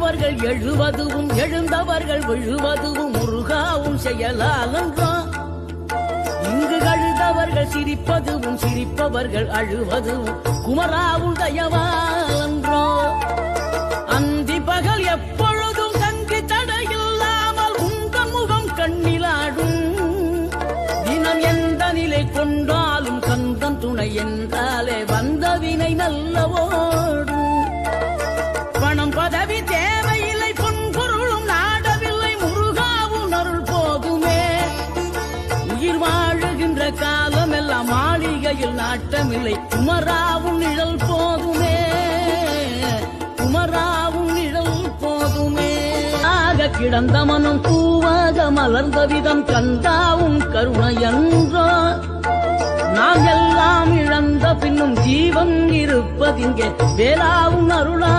விழுந்தவர்கள் எழுவதுவும் எழுந்தவர்கள் விழுவதுவும் முருகாவும் செயலாலன்றோ. இங்கு அழுதவர்கள் சிரிப்பதுவும் சிரிப்பவர்கள் அழுவதும் குமராவும் தயவாலன்றோ. அந்தி பகல் எப்பொழுதும் கங்கி தடையில்லாமல் உங்கள் முகம் கண்ணிலாடும். தினம் எந்த நிலை கொண்டாலும் கந்தன் துணை என்றாலே வந்த வினை நல்லவோடும். பணம் பதவி தேவையில்லை பொன்பொருளும் நாடவில்லை முருகாவும் அருள் போதுமே. உயிர் வாழுகின்ற காலம் எல்லாம் மாளிகையில் நாட்டமில்லை குமராவும் நிழல் போதுமே. குமராவும் நிழல் போதுமே. ஆக கிடந்த மனம் பூவாக மலர்ந்த விதம் கந்தாவும் கருணை என்றோ. நாம் எல்லாம் இழந்த பின்னும் ஜீவன் இருப்பதிங்கே வேளாவும் அருளா.